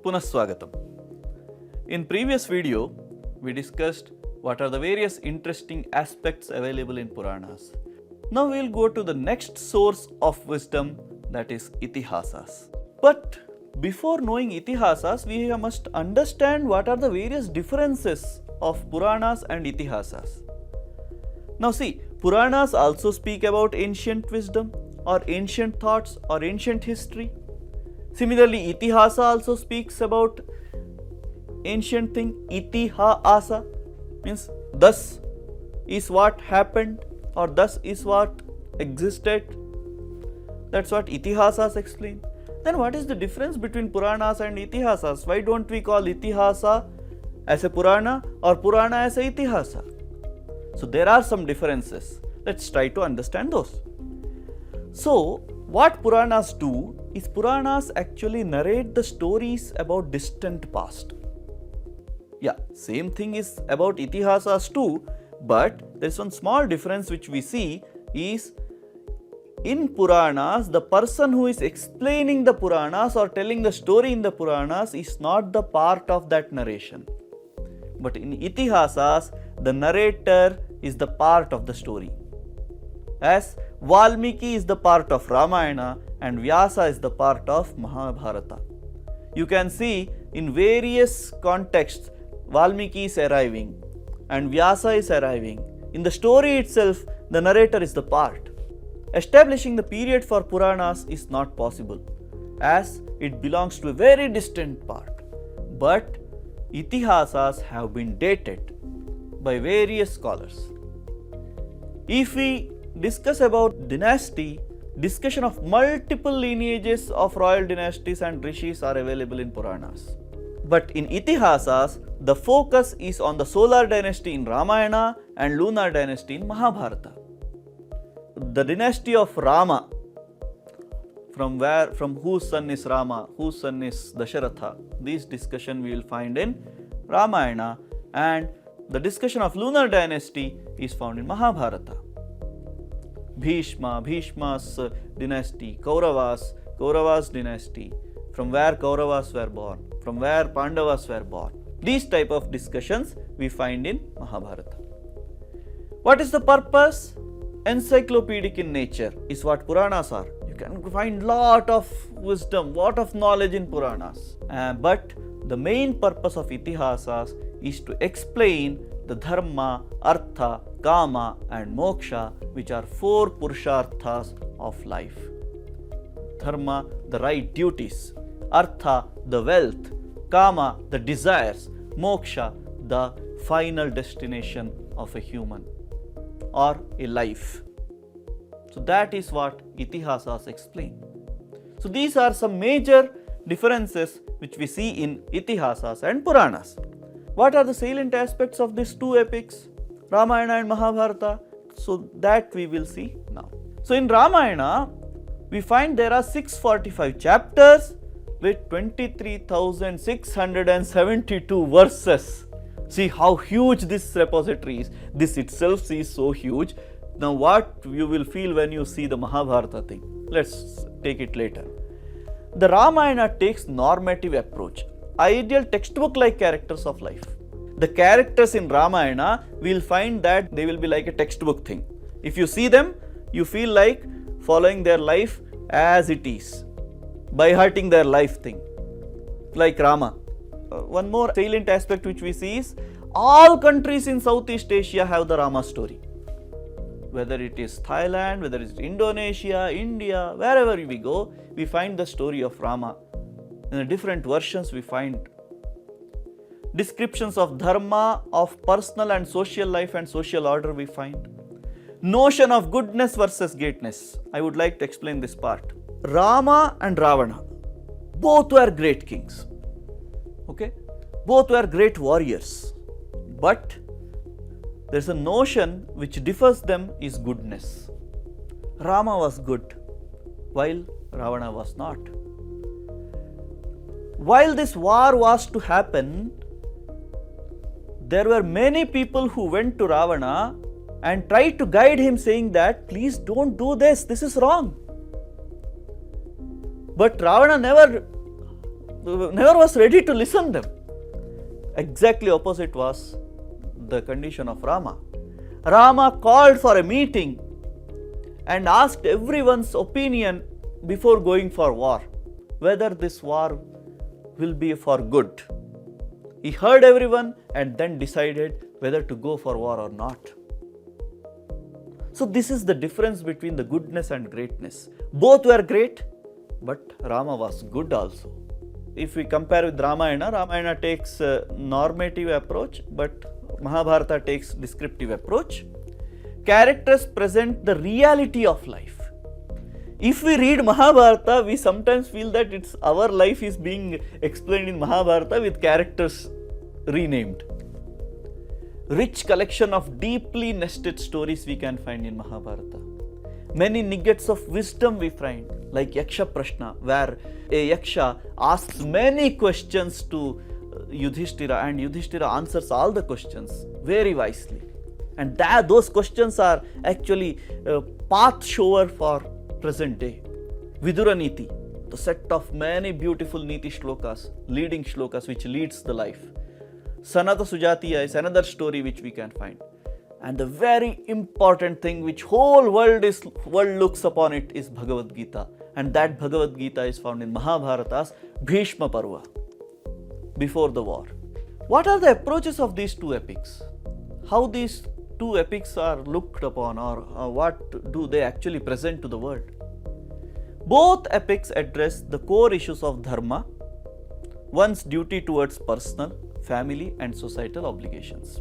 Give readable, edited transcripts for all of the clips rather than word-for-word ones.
Punaswagatam. In previous video, we discussed what are the various interesting aspects available in Puranas. Now we will go to the next source of wisdom, that is Itihāsas. But before knowing Itihāsas, we must understand what are the various differences of Puranas and Itihāsas. Now see, Puranas also speak about ancient wisdom or ancient thoughts or ancient history. Similarly, Itihāsa also speaks about ancient thing. Itihāsa means thus is what happened or thus is what existed. That's what Itihāsas explain. Then what is the difference between Puranas and Itihāsas? Why don't we call Itihāsa as a Purana or Purana as a Itihāsa? So there are some differences. Let's try to understand those. So what Puranas do is Puranas actually narrate the stories about distant past. Yeah, same thing is about Itihāsas too, but there is one small difference which we see is in Puranas, the person who is explaining the Puranas or telling the story in the Puranas is not the part of that narration. But in Itihāsas, the narrator is the part of the story. As Valmiki is the part of Ramayana and Vyasa is the part of Mahabharata. You can see in various contexts, Valmiki is arriving and Vyasa is arriving. In the story itself, the narrator is the part. Establishing the period for Puranas is not possible as it belongs to a very distant part. But Itihāsas have been dated by various scholars. If we discuss about dynasty, discussion of multiple lineages of royal dynasties and rishis are available in Puranas. But in Itihāsas, the focus is on the solar dynasty in Ramayana and lunar dynasty in Mahabharata. The dynasty of Rama, from whose son is Rama, whose son is Dasharatha, this discussion we will find in Ramayana, and the discussion of lunar dynasty is found in Mahabharata. Bhishma's dynasty, Kauravas dynasty, from where Kauravas were born, from where Pandavas were born. These type of discussions we find in Mahabharata. What is the purpose? Encyclopedic in nature is what Puranas are. You can find lot of wisdom, lot of knowledge in Puranas. But the main purpose of Itihāsas is to explain the dharma, artha, kama and moksha, which are four purusharthas of life. Dharma, the right duties. Artha, the wealth. Kama, the desires. Moksha, the final destination of a human or a life. So that is what Itihāsas explain. So these are some major differences which we see in Itihāsas and Puranas. What are the salient aspects of these two epics, Ramayana and Mahabharata? So that we will see now. So in Ramayana, we find there are 645 chapters with 23,672 verses. See how huge this repository is. This itself is so huge. Now what you will feel when you see the Mahabharata thing? Let's take it later. The Ramayana takes normative approach. Ideal textbook-like characters of life. The characters in Ramayana, we will find that they will be like a textbook thing. If you see them, you feel like following their life as it is, by hearting their life thing, like Rama. One more salient aspect which we see is all countries in Southeast Asia have the Rama story. Whether it is Thailand, whether it is Indonesia, India, wherever we go, we find the story of Rama. In the different versions we find descriptions of dharma, of personal and social life and social order we find. Notion of goodness versus greatness. I would like to explain this part. Rama and Ravana, both were great kings. Okay? Both were great warriors. But there is a notion which differs them is goodness. Rama was good, while Ravana was not. While this war was to happen, there were many people who went to Ravana and tried to guide him, saying that please don't do this is wrong. But Ravana never never was ready to listen them. Exactly opposite was the condition of Rama. Rama called for a meeting and asked everyone's opinion before going for war, whether this war will be for good. He heard everyone and then decided whether to go for war or not. So this is the difference between the goodness and greatness. Both were great, but Rama was good also. If we compare with Ramayana takes a normative approach, but Mahabharata takes descriptive approach. Characters present the reality of life. If we read Mahabharata, we sometimes feel that it's our life is being explained in Mahabharata with characters renamed. Rich collection of deeply nested stories we can find in Mahabharata. Many nuggets of wisdom we find, like Yaksha Prashna, where a Yaksha asks many questions to Yudhishthira and Yudhishthira answers all the questions very wisely. And those questions are actually a path shower for present day. Vidura Niti, the set of many beautiful Niti shlokas, leading shlokas which leads the life. Sanata Sujatiya is another story which we can find. And the very important thing which whole world looks upon it is Bhagavad Gita. And that Bhagavad Gita is found in Mahabharata's Bhishma Parva, before the war. What are the approaches of these two epics? How these two epics are looked upon, or what do they actually present to the world? Both epics address the core issues of dharma, one's duty towards personal, family and societal obligations.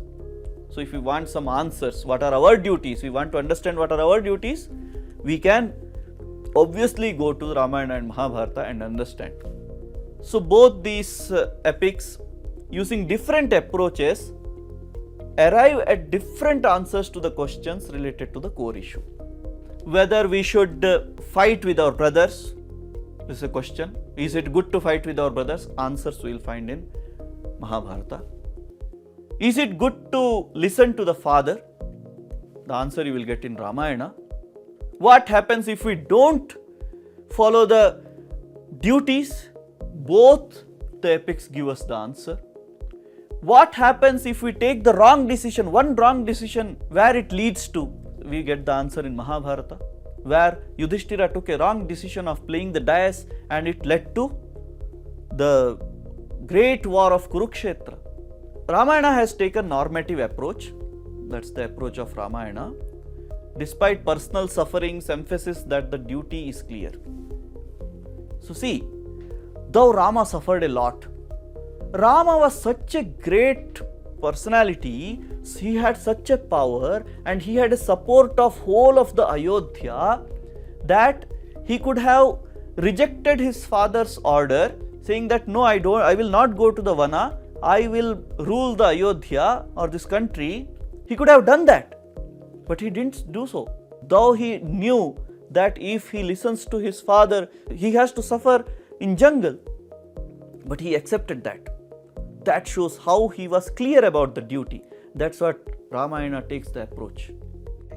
So if we want some answers, what are our duties, we want to understand what are our duties, we can obviously go to Ramayana and Mahabharata and understand. So both these epics, using different approaches, arrive at different answers to the questions related to the core issue. Whether we should fight with our brothers is a question. Is it good to fight with our brothers? Answers we will find in Mahabharata. Is it good to listen to the father? The answer you will get in Ramayana. What happens if we don't follow the duties? Both the epics give us the answer. What happens if we take the wrong decision, one wrong decision, where it leads to? We get the answer in Mahabharata, where Yudhishthira took a wrong decision of playing the dice and it led to the great war of Kurukshetra. Ramayana has taken normative approach. That's the approach of Ramayana. Despite personal sufferings, emphasis that the duty is clear. So see, though Rama suffered a lot, Rama was such a great personality, he had such a power and he had a support of whole of the Ayodhya that he could have rejected his father's order, saying that no, I will not go to the Vana, I will rule the Ayodhya or this country. He could have done that, but he didn't do so. Though he knew that if he listens to his father, he has to suffer in jungle, but he accepted that. That shows how he was clear about the duty. That's what Ramayana takes the approach.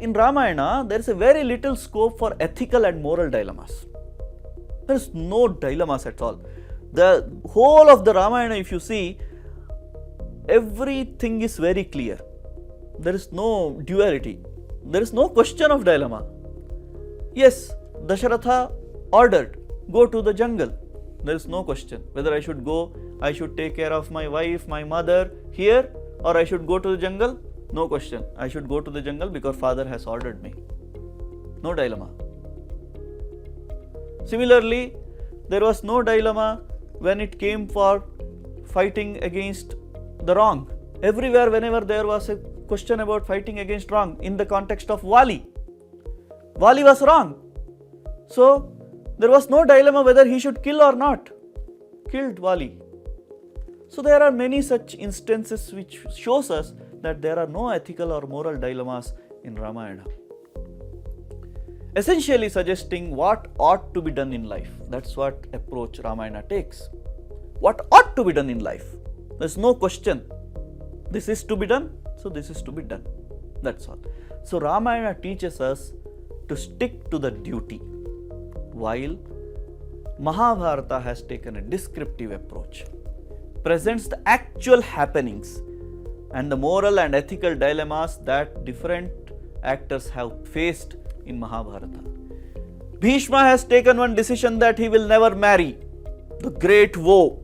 In Ramayana, there is a very little scope for ethical and moral dilemmas. There is no dilemmas at all. The whole of the Ramayana, if you see, everything is very clear. There is no duality. There is no question of dilemma. Yes, Dasharatha ordered, go to the jungle. There is no question whether I should go, I should take care of my wife, my mother here, or I should go to the jungle. No question. I should go to the jungle because father has ordered me. No dilemma. Similarly, there was no dilemma when it came for fighting against the wrong. Everywhere, whenever there was a question about fighting against wrong, in the context of Vali, Vali was wrong. So, there was no dilemma whether he should kill or not. Killed Vali. So there are many such instances which shows us that there are no ethical or moral dilemmas in Ramayana. Essentially suggesting what ought to be done in life. That's what approach Ramayana takes. What ought to be done in life? There's no question. This is to be done, so this is to be done. That's all. So Ramayana teaches us to stick to the duty while Mahabharata has taken a descriptive approach, presents the actual happenings and the moral and ethical dilemmas that different actors have faced in Mahabharata. Bhishma has taken one decision that he will never marry. The great vow,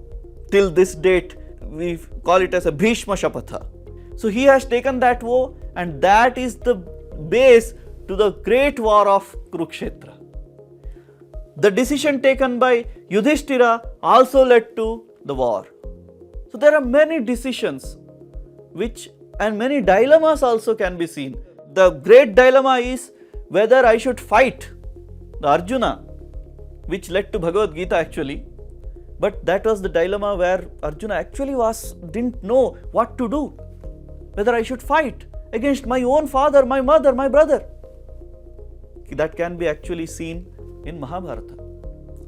till this date, we call it as a Bhishma Shapatha. So he has taken that vow, and that is the base to the great war of Kurukshetra. The decision taken by Yudhishthira also led to the war. So there are many decisions and many dilemmas also can be seen. The great dilemma is whether I should fight the Arjuna, which led to Bhagavad Gita actually. But that was the dilemma where Arjuna actually didn't know what to do. Whether I should fight against my own father, my mother, my brother. That can be actually seen in Mahabharata.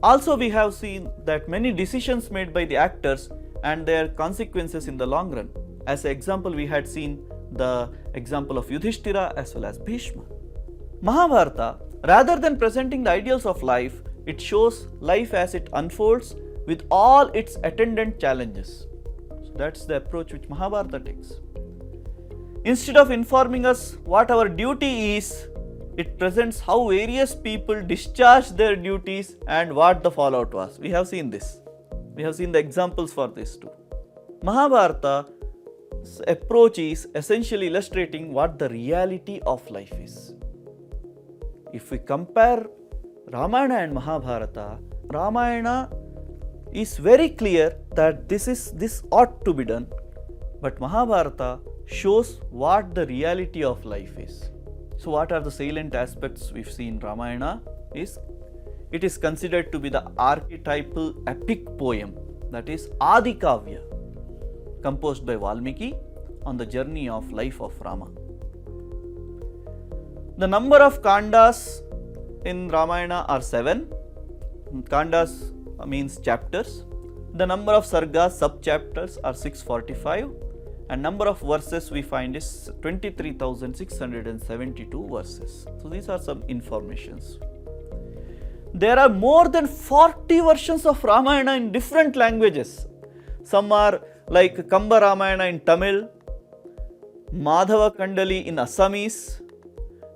Also, we have seen that many decisions made by the actors and their consequences in the long run. As an example, we had seen the example of Yudhishthira as well as Bhishma. Mahabharata, rather than presenting the ideals of life, it shows life as it unfolds with all its attendant challenges. So that's the approach which Mahabharata takes. Instead of informing us what our duty is, it presents how various people discharge their duties and what the fallout was. We have seen this. We have seen the examples for this too. Mahabharata's approach is essentially illustrating what the reality of life is. If we compare Ramayana and Mahabharata, Ramayana is very clear that this ought to be done, but Mahabharata shows what the reality of life is. So what are the salient aspects we've seen in Ramayana is it is considered to be the archetypal epic poem, that is Adi Kavya, composed by Valmiki on the journey of life of Rama. The number of kandas in Ramayana are 7. Kandas means chapters. The number of sargas, sub-chapters are 645. And number of verses we find is 23,672 verses. So these are some informations. There are more than 40 versions of Ramayana in different languages. Some are like Kamba Ramayana in Tamil, Madhava Kandali in Assamese.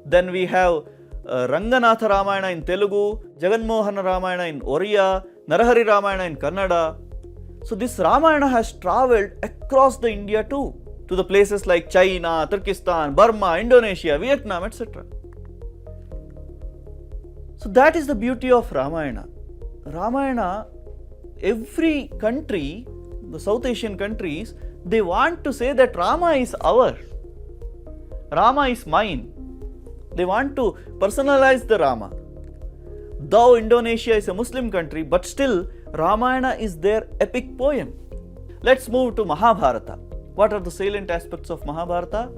Then we have Ranganatha Ramayana in Telugu, Jaganmohana Ramayana in Oriya, Narahari Ramayana in Kannada. So this Ramayana has travelled across the India too, to the places like China, Turkestan, Burma, Indonesia, Vietnam, etc. So that is the beauty of Ramayana. Ramayana, every country, the South Asian countries, they want to say that Rama is ours. Rama is mine. They want to personalize the Rama. Though Indonesia is a Muslim country, but still Ramayana is their epic poem. Let's move to Mahabharata. What are the salient aspects of Mahabharata?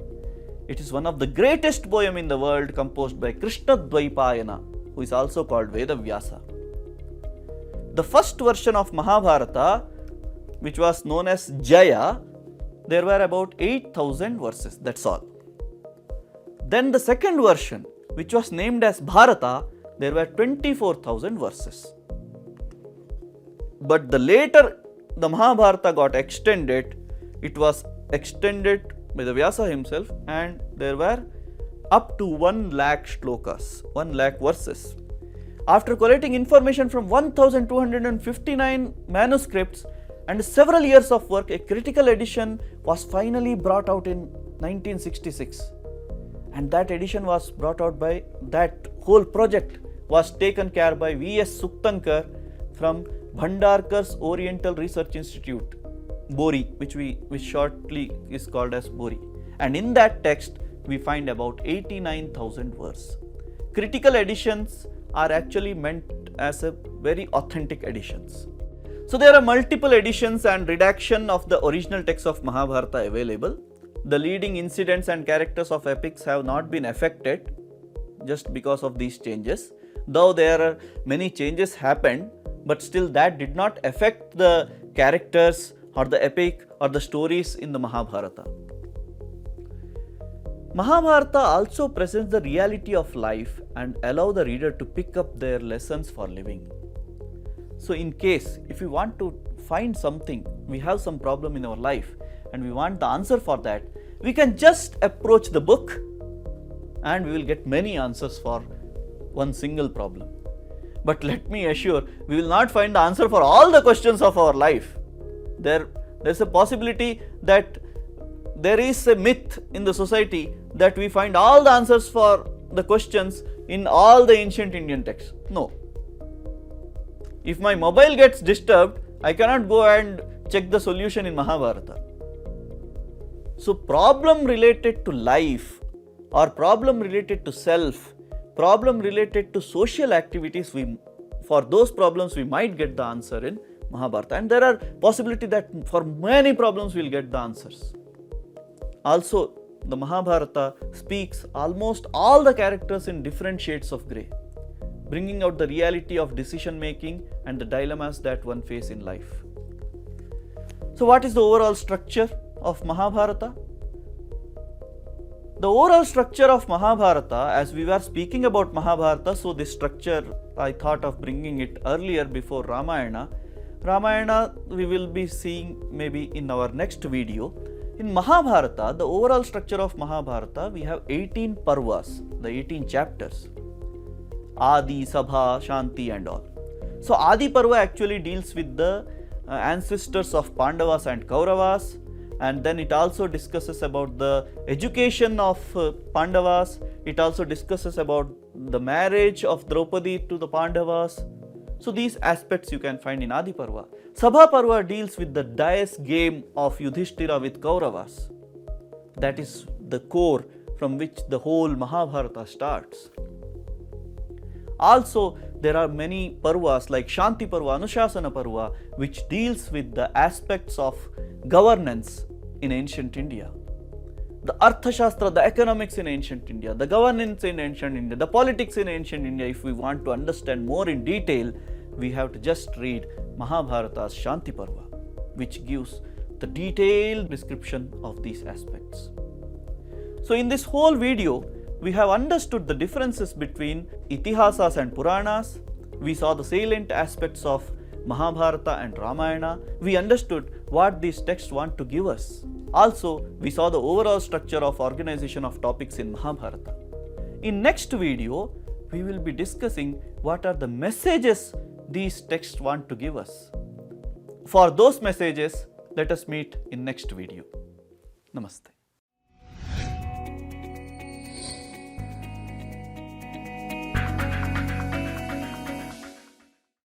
It is one of the greatest poem in the world, composed by Krishna Dvaipayana, who is also called Vedavyasa. The first version of Mahabharata, which was known as Jaya, there were about 8,000 verses, that's all. Then the second version, which was named as Bharata, there were 24,000 verses. But the later the Mahabharata got extended, it was extended by the Vyasa himself, and there were up to 1 lakh shlokas, 1 lakh verses. After collating information from 1,259 manuscripts and several years of work, a critical edition was finally brought out in 1966. And that edition was brought out by, that whole project was taken care by V.S. Suktankar from Bhandarkar's Oriental Research Institute, BORI, which shortly is called as BORI. And in that text, we find about 89,000 verses. Critical editions are actually meant as a very authentic editions. So there are multiple editions and redaction of the original text of Mahabharata available. The leading incidents and characters of epics have not been affected just because of these changes. Though there are many changes happened, but still that did not affect the characters or the epic or the stories in the Mahabharata. Mahabharata also presents the reality of life and allow the reader to pick up their lessons for living. So in case if we want to find something, we have some problem in our life and we want the answer for that, we can just approach the book and we will get many answers for one single problem. But let me assure, we will not find the answer for all the questions of our life. There's a possibility that there is a myth in the society that we find all the answers for the questions in all the ancient Indian texts. No. If my mobile gets disturbed, I cannot go and check the solution in Mahabharata. So problem related to life or problem related to self, problem related to social activities, for those problems we might get the answer in Mahabharata, and there are possibility that for many problems we'll get the answers. Also, the Mahabharata speaks almost all the characters in different shades of grey, bringing out the reality of decision making and the dilemmas that one faces in life. So what is the overall structure of Mahabharata? The overall structure of Mahabharata, as we were speaking about Mahabharata, so this structure I thought of bringing it earlier before Ramayana. Ramayana we will be seeing maybe in our next video. In Mahabharata, the overall structure of Mahabharata, we have 18 parvas, the 18 chapters. Adi, Sabha, Shanti and all. So Adi Parva actually deals with the ancestors of Pandavas and Kauravas, and then it also discusses about the education of Pandavas. It also discusses about the marriage of Draupadi to the Pandavas. So these aspects you can find in Adi Parva. Sabha Parva deals with the dice game of Yudhishthira with Kauravas. That is the core from which the whole Mahabharata starts. Also, there are many parvas like Shanti Parva, Anushasana Parva, which deals with the aspects of governance in ancient India. The Arthashastra, the economics in ancient India, the governance in ancient India, the politics in ancient India. If we want to understand more in detail, we have to just read Mahabharata's Shanti Parva, which gives the detailed description of these aspects. So in this whole video, we have understood the differences between Itihāsas and Puranas. We saw the salient aspects of Mahabharata and Ramayana. We understood what these texts want to give us. Also, we saw the overall structure of organization of topics in Mahabharata. In next video, we will be discussing what are the messages these texts want to give us. For those messages, let us meet in next video. Namaste.